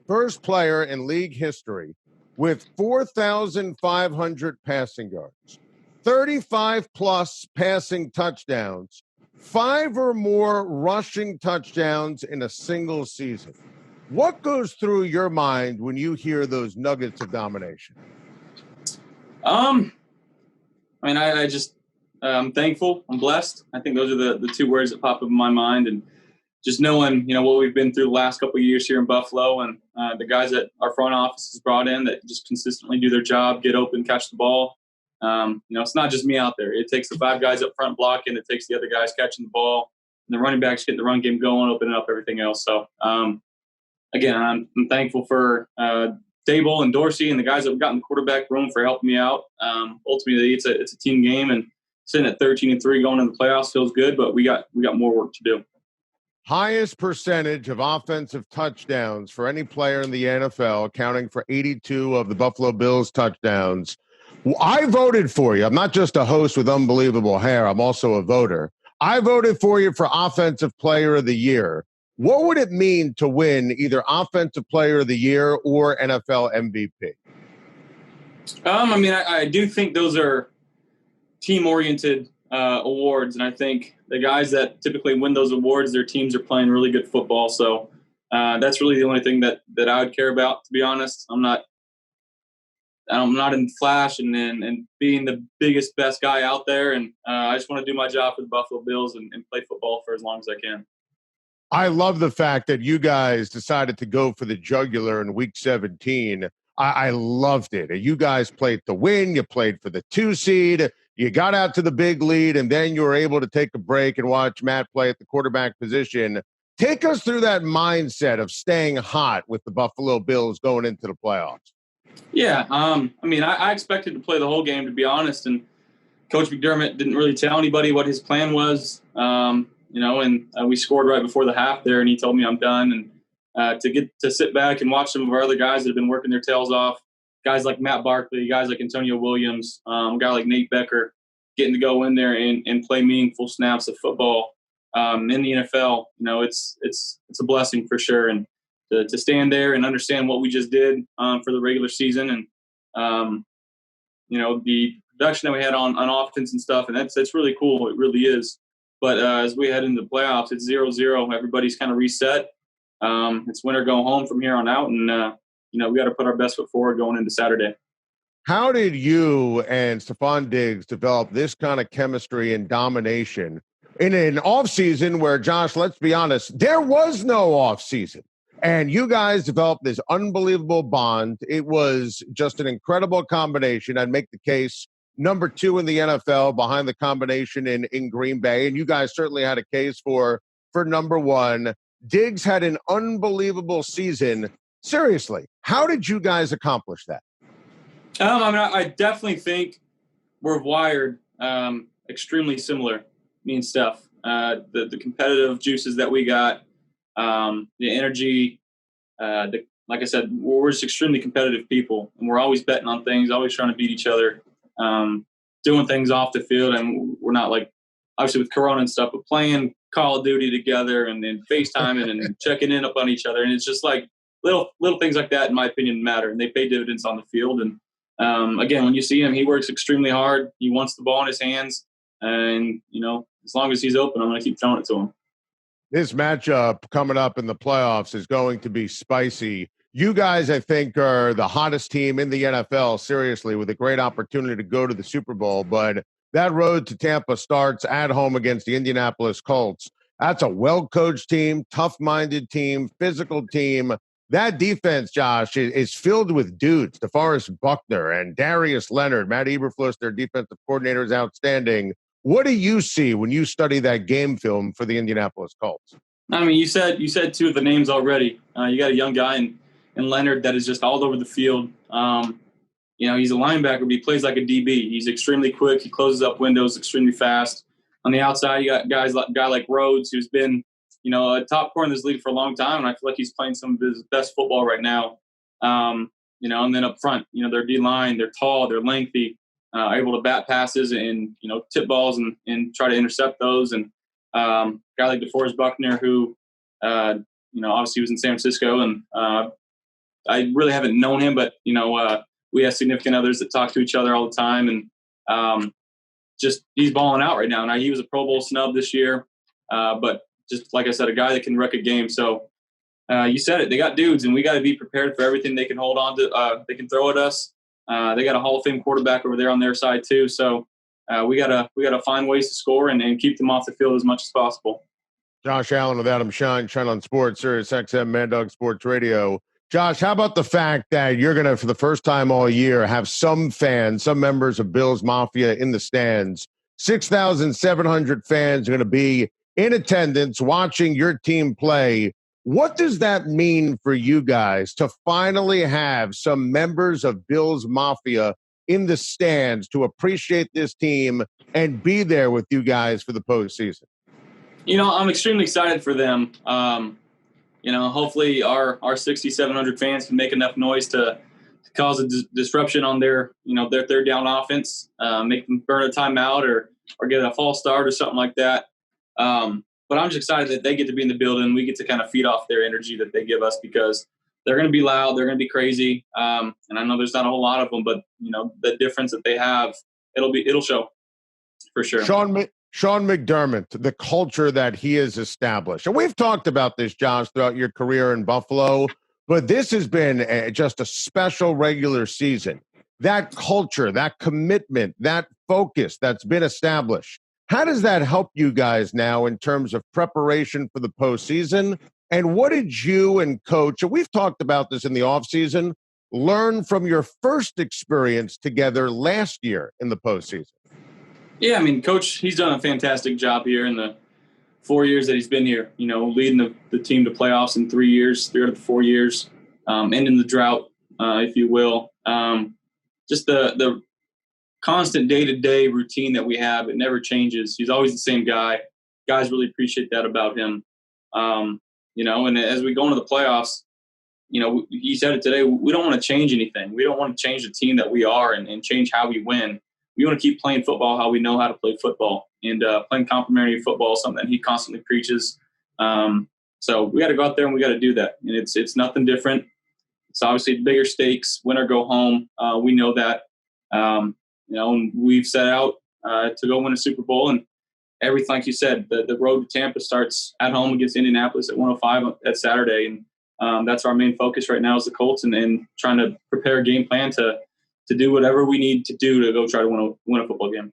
first player in league history with 4,500 passing yards, 35 plus passing touchdowns, 5 or more rushing touchdowns in a single season. What goes through your mind when you hear those nuggets of domination? I'm thankful. I'm blessed. I think those are the two words that pop up in my mind. And just knowing, what we've been through the last couple of years here in Buffalo, and the guys that our front office has brought in that just consistently do their job, get open, catch the ball. It's not just me out there. It takes the 5 guys up front blocking. It takes the other guys catching the ball, and the running backs getting the run game going, opening up everything else. So, again, I'm thankful for Dable and Dorsey and the guys that have gotten the quarterback room for helping me out. Ultimately, it's a team game, and sitting at 13-3 going into the playoffs feels good, but we got more work to do. Highest percentage of offensive touchdowns for any player in the NFL, accounting for 82 of the Buffalo Bills touchdowns. I voted for you. I'm not just a host with unbelievable hair. I'm also a voter. I voted for you for Offensive Player of the Year. What would it mean to win either Offensive Player of the Year or NFL MVP? I do think those are team-oriented awards, and I think the guys that typically win those awards, their teams are playing really good football. So that's really the only thing that I would care about, to be honest. I'm not in flash and being the biggest, best guy out there, and I just want to do my job for the Buffalo Bills and play football for as long as I can. I love the fact that you guys decided to go for the jugular in Week 17. I loved it. You guys played to win. You played for the 2 seed. You got out to the big lead, and then you were able to take a break and watch Matt play at the quarterback position. Take us through that mindset of staying hot with the Buffalo Bills going into the playoffs. Yeah, I expected to play the whole game, to be honest, and Coach McDermott didn't really tell anybody what his plan was. We scored right before the half there, and he told me I'm done. And to get to sit back and watch some of our other guys that have been working their tails off, guys like Matt Barkley, guys like Antonio Williams, a guy like Nate Becker, getting to go in there and play meaningful snaps of football in the NFL. It's a blessing for sure. And to stand there and understand what we just did for the regular season, and the production that we had on offense and stuff, and that's really cool. It really is. But as we head into the playoffs, it's 0-0. Everybody's kind of reset. It's win or go home from here on out, and we got to put our best foot forward going into Saturday. How did you and Stephon Diggs develop this kind of chemistry and domination in an offseason where, Josh, let's be honest, there was no offseason? And you guys developed this unbelievable bond. It was just an incredible combination. I'd make the case number 2 in the NFL behind the combination in Green Bay. And you guys certainly had a case for number 1. Diggs had an unbelievable season. Seriously, how did you guys accomplish that? I definitely think we're wired extremely similar, me and Steph. The competitive juices that we got, the energy, like I said, we're just extremely competitive people, and we're always betting on things, always trying to beat each other, doing things off the field. And we're not like, obviously with Corona and stuff, but playing Call of Duty together and then FaceTiming and checking in up on each other. And it's just like little things like that, in my opinion, matter, and they pay dividends on the field. And again, when you see him, he works extremely hard. He wants the ball in his hands, and as long as he's open, I'm going to keep throwing it to him. This matchup coming up in the playoffs is going to be spicy. You guys, I think, are the hottest team in the NFL, seriously, with a great opportunity to go to the Super Bowl. But that road to Tampa starts at home against the Indianapolis Colts. That's a well-coached team, tough-minded team, physical team. That defense, Josh, is filled with dudes. DeForest Buckner and Darius Leonard, Matt Eberflus, their defensive coordinator, is outstanding. What do you see when you study that game film for the Indianapolis Colts? You said 2 of the names already. You got a young guy in Leonard that is just all over the field. He's a linebacker, but he plays like a DB. He's extremely quick. He closes up windows extremely fast. On the outside, you got a guy like Rhodes, who's been a top corner in this league for a long time, and I feel like he's playing some of his best football right now. And then up front, their D-line, they're tall, they're lengthy, able to bat passes and, tip balls and try to intercept those. And a guy like DeForest Buckner, who, obviously was in San Francisco and I really haven't known him, but we have significant others that talk to each other all the time, and just he's balling out right now. Now he was a Pro Bowl snub this year, but just like I said, a guy that can wreck a game. So you said it, they got dudes, and we got to be prepared for everything they can hold on to. They can throw at us. They got a Hall of Fame quarterback over there on their side too. So we gotta find ways to score and keep them off the field as much as possible. Josh Allen with Adam Schein, Schein on Sports, SiriusXM, Mad Dog Sports Radio. Josh, how about the fact that you're going to, for the first time all year, have some fans, some members of Bills Mafia in the stands? 6,700 fans are going to be in attendance watching your team play. What does that mean for you guys to finally have some members of Bills Mafia in the stands to appreciate this team and be there with you guys for the postseason? I'm extremely excited for them. Hopefully our 6,700 fans can make enough noise to cause a disruption on their third down offense, make them burn a timeout or get a false start or something like that. But I'm just excited that they get to be in the building. We get to kind of feed off their energy that they give us, because they're going to be loud. They're going to be crazy. And I know there's not a whole lot of them, but the difference that they have, it'll show for sure. Sean McDermott, the culture that he has established. And we've talked about this, Josh, throughout your career in Buffalo, but this has been just a special regular season. That culture, that commitment, that focus that's been established. How does that help you guys now in terms of preparation for the postseason? And what did you and Coach, and we've talked about this in the offseason, learn from your first experience together last year in the postseason? Yeah, Coach, he's done a fantastic job here in the 4 years that he's been here, leading the team to playoffs in 3 years, 3 out of the 4 years, ending the drought, if you will. Just the constant day-to-day routine that we have, it never changes. He's always the same guy. Guys really appreciate that about him. And as we go into the playoffs, he said it today, we don't want to change anything. We don't want to change the team that we are and change how we win. We want to keep playing football how we know how to play football, and playing complementary football is something that he constantly preaches. So we got to go out there and we got to do that. And it's nothing different. It's obviously bigger stakes, win or go home. We know that, and we've set out to go win a Super Bowl, and everything, like you said, the road to Tampa starts at home against Indianapolis at 105 at Saturday. And that's our main focus right now is the Colts and trying to prepare a game plan to do whatever we need to do to go try to win a football game.